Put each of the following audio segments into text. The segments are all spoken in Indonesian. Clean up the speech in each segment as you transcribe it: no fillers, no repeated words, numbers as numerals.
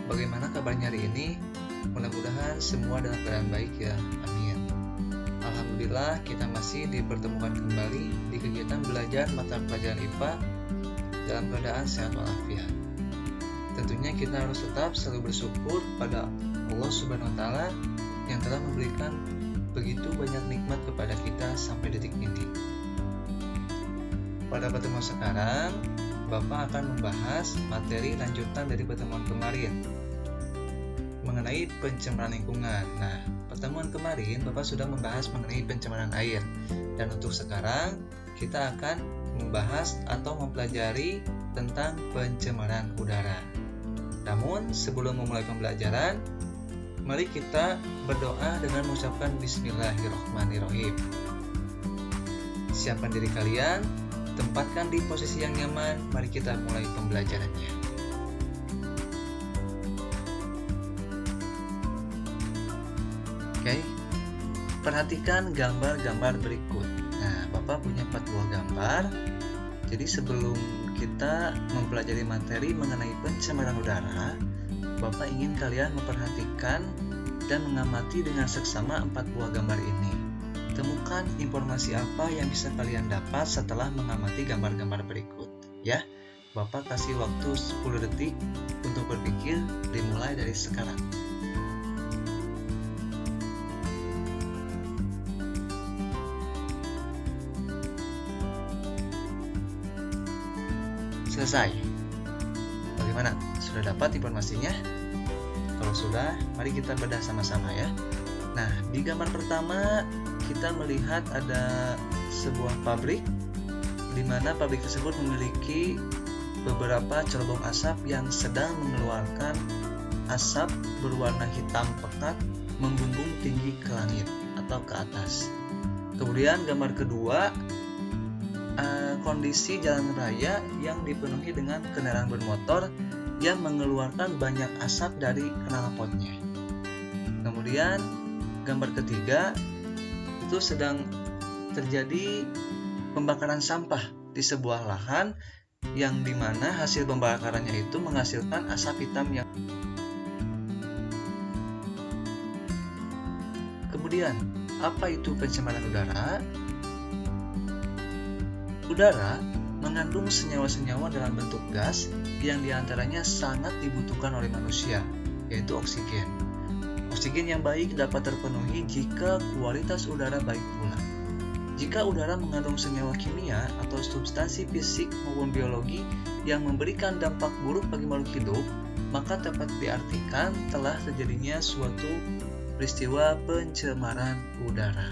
Bagaimana kabarnya hari ini? Mudah-mudahan semua dalam keadaan baik ya, amin. Alhamdulillah kita masih dipertemukan kembali di kegiatan belajar mata pelajaran IPA dalam keadaan sehat walafiat. Tentunya kita harus tetap selalu bersyukur pada Allah Subhanahu wa Ta'ala yang telah memberikan begitu banyak nikmat kepada kita sampai detik ini. Pada pertemuan sekarang, Bapak akan membahas materi lanjutan dari pertemuan kemarin mengenai pencemaran lingkungan. Nah, pertemuan kemarin Bapak sudah membahas mengenai pencemaran air, dan untuk sekarang kita akan membahas atau mempelajari tentang pencemaran udara. Namun sebelum memulai pembelajaran, mari kita berdoa dengan mengucapkan Bismillahirrahmanirrahim. Siapkan diri kalian, tempatkan di posisi yang nyaman, mari kita mulai pembelajarannya. Oke, perhatikan gambar-gambar berikut. Nah, Bapak punya 4 buah gambar. Jadi sebelum kita mempelajari materi mengenai pencemaran udara, Bapak ingin kalian memperhatikan dan mengamati dengan seksama 4 buah gambar ini. Temukan informasi apa yang bisa kalian dapat setelah mengamati gambar-gambar berikut. Ya, Bapak kasih waktu 10 detik untuk berpikir, dimulai dari sekarang. Selesai. Bagaimana? Sudah dapat informasinya? Kalau sudah, mari kita bedah sama-sama ya. Nah, di gambar pertama kita melihat ada sebuah pabrik, di mana pabrik tersebut memiliki beberapa cerobong asap yang sedang mengeluarkan asap berwarna hitam pekat membumbung tinggi ke langit atau ke atas. Kemudian gambar kedua, kondisi jalan raya yang dipenuhi dengan kendaraan bermotor yang mengeluarkan banyak asap dari knalpotnya. Kemudian gambar ketiga, itu sedang terjadi pembakaran sampah di sebuah lahan yang dimana hasil pembakarannya itu menghasilkan asap hitam yang. Kemudian, apa itu pencemaran udara? Udara mengandung senyawa-senyawa dalam bentuk gas yang diantaranya sangat dibutuhkan oleh manusia, yaitu oksigen. Oksigen yang baik dapat terpenuhi jika kualitas udara baik pula. Jika udara mengandung senyawa kimia atau substansi fisik maupun biologi yang memberikan dampak buruk bagi makhluk hidup, maka dapat diartikan telah terjadinya suatu peristiwa pencemaran udara.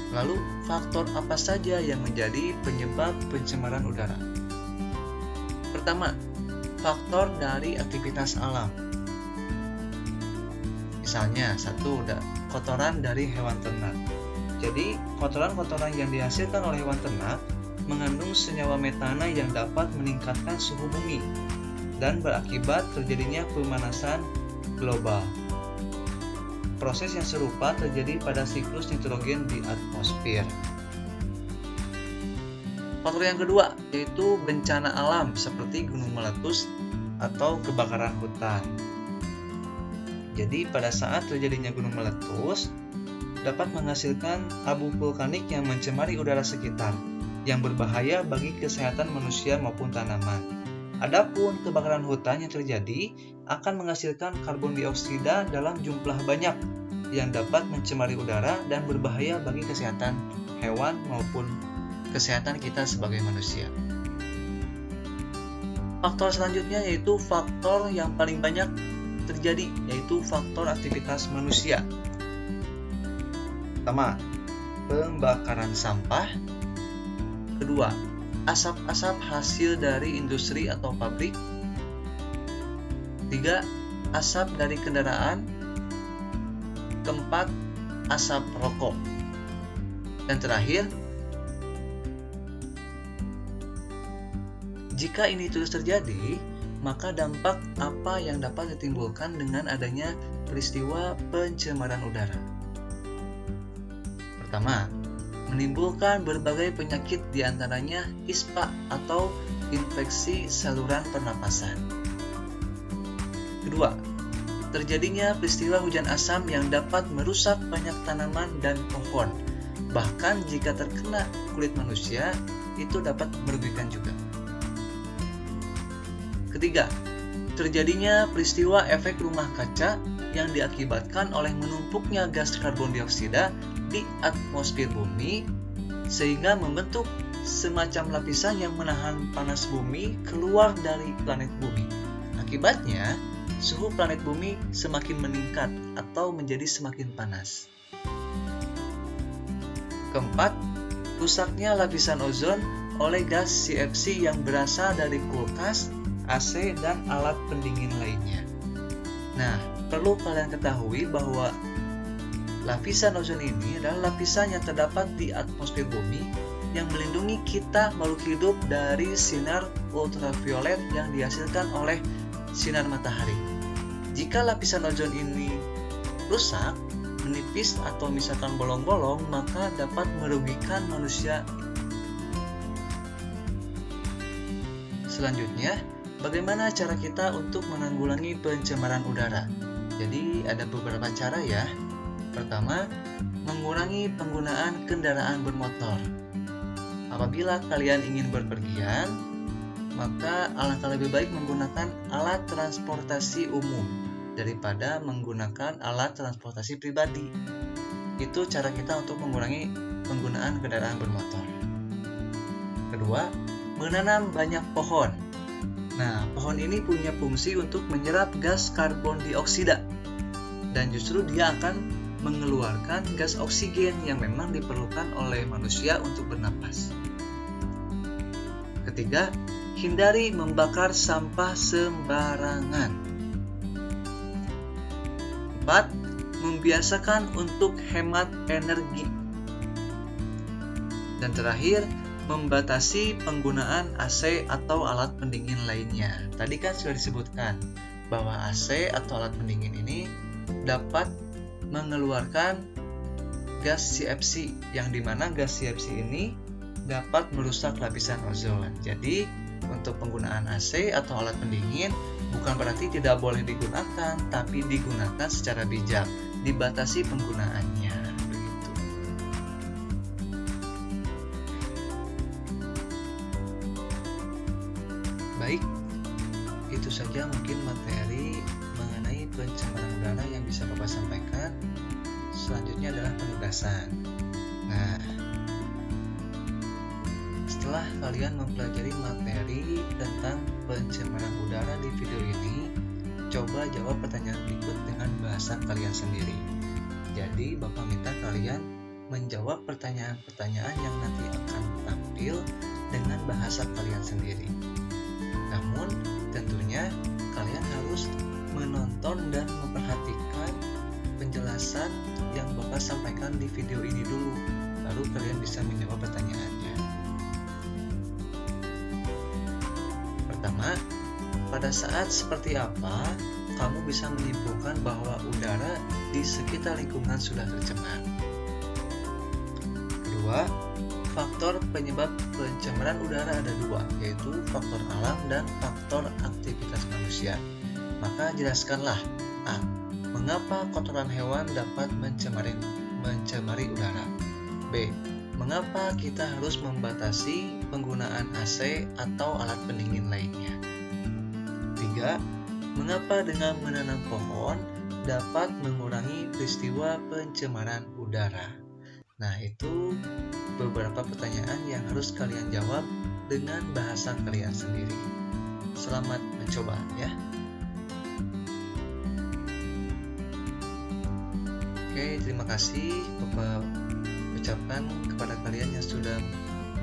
Lalu, faktor apa saja yang menjadi penyebab pencemaran udara? Pertama, faktor dari aktivitas alam. Misalnya, satu, kotoran dari hewan ternak. Jadi, kotoran-kotoran yang dihasilkan oleh hewan ternak mengandung senyawa metana yang dapat meningkatkan suhu bumi dan berakibat terjadinya pemanasan global. Proses yang serupa terjadi pada siklus nitrogen di atmosfer. Faktor yang kedua yaitu bencana alam seperti gunung meletus atau kebakaran hutan. Jadi pada saat terjadinya gunung meletus dapat menghasilkan abu vulkanik yang mencemari udara sekitar yang berbahaya bagi kesehatan manusia maupun tanaman. Adapun kebakaran hutan yang terjadi akan menghasilkan karbon dioksida dalam jumlah banyak yang dapat mencemari udara dan berbahaya bagi kesehatan hewan maupun kesehatan kita sebagai manusia. Faktor selanjutnya yaitu faktor yang paling banyak terjadi, yaitu faktor aktivitas manusia. Pertama, pembakaran sampah. Kedua, asap-asap hasil dari industri atau pabrik. 3. Asap dari kendaraan. Keempat, asap rokok. Dan terakhir, jika ini terus terjadi, maka dampak apa yang dapat ditimbulkan dengan adanya peristiwa pencemaran udara? Pertama, menimbulkan berbagai penyakit diantaranya ISPA atau infeksi saluran pernapasan. Kedua, terjadinya peristiwa hujan asam yang dapat merusak banyak tanaman dan pohon. Bahkan jika terkena kulit manusia, itu dapat merugikan juga. Ketiga, terjadinya peristiwa efek rumah kaca yang diakibatkan oleh menumpuknya gas karbon dioksida di atmosfer bumi sehingga membentuk semacam lapisan yang menahan panas bumi keluar dari planet bumi. Akibatnya, suhu planet bumi semakin meningkat atau menjadi semakin panas. Keempat, rusaknya lapisan ozon oleh gas CFC yang berasal dari kulkas, AC, dan alat pendingin lainnya. Nah, perlu kalian ketahui bahwa lapisan ozon ini adalah lapisan yang terdapat di atmosfer bumi yang melindungi kita makhluk hidup dari sinar ultraviolet yang dihasilkan oleh sinar matahari. Jika lapisan ozon ini rusak, menipis atau misalkan bolong-bolong, maka dapat merugikan manusia. Selanjutnya, bagaimana cara kita untuk menanggulangi pencemaran udara? Jadi ada beberapa cara ya. Pertama, mengurangi penggunaan kendaraan bermotor. Apabila kalian ingin berpergian, maka alangkah lebih baik menggunakan alat transportasi umum daripada menggunakan alat transportasi pribadi. Itu cara kita untuk mengurangi penggunaan kendaraan bermotor. Kedua, menanam banyak pohon. Nah, pohon ini punya fungsi untuk menyerap gas karbon dioksida dan justru dia akan mengeluarkan gas oksigen yang memang diperlukan oleh manusia untuk bernapas. Ketiga, hindari membakar sampah sembarangan. 4. Membiasakan untuk hemat energi. Dan terakhir, membatasi penggunaan AC atau alat pendingin lainnya. Tadi kan sudah disebutkan bahwa AC atau alat pendingin ini dapat mengeluarkan gas CFC, yang dimana gas CFC ini dapat merusak lapisan ozon. Jadi untuk penggunaan AC atau alat pendingin bukan berarti tidak boleh digunakan, tapi digunakan secara bijak, dibatasi penggunaannya. Begitu. Baik, itu saja mungkin materi mengenai pencemaran udara yang bisa Bapak sampaikan. Selanjutnya adalah penugasan. Nah, setelah kalian mempelajari materi tentang pencemaran udara di video ini, coba jawab pertanyaan berikut dengan bahasa kalian sendiri. Jadi, Bapak minta kalian menjawab pertanyaan-pertanyaan yang nanti akan tampil dengan bahasa kalian sendiri. Namun, tentunya kalian harus menonton dan memperhatikan penjelasan yang Bapak sampaikan di video ini dulu, baru kalian bisa menjawab pertanyaannya. Pertama, pada saat seperti apa kamu bisa menyimpulkan bahwa udara di sekitar lingkungan sudah tercemar? Kedua, faktor penyebab pencemaran udara ada dua, yaitu faktor alam dan faktor aktivitas manusia. Maka jelaskanlah A. Mengapa kotoran hewan dapat mencemari udara? B. Mengapa kita harus membatasi penggunaan AC atau alat pendingin lainnya? ketiga, mengapa dengan menanam pohon dapat mengurangi peristiwa pencemaran udara? Nah, itu beberapa pertanyaan yang harus kalian jawab dengan bahasa kalian sendiri. Selamat mencoba ya. Oke, terima kasih Bapak ucapkan kepada kalian yang sudah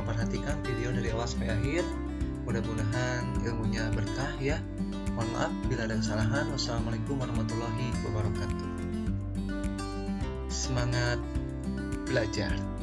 memperhatikan video dari awal sampai akhir. Mudah-mudahan ilmunya berkah ya. Mohon maaf bila ada kesalahan. Wassalamualaikum warahmatullahi wabarakatuh. Semangat belajar.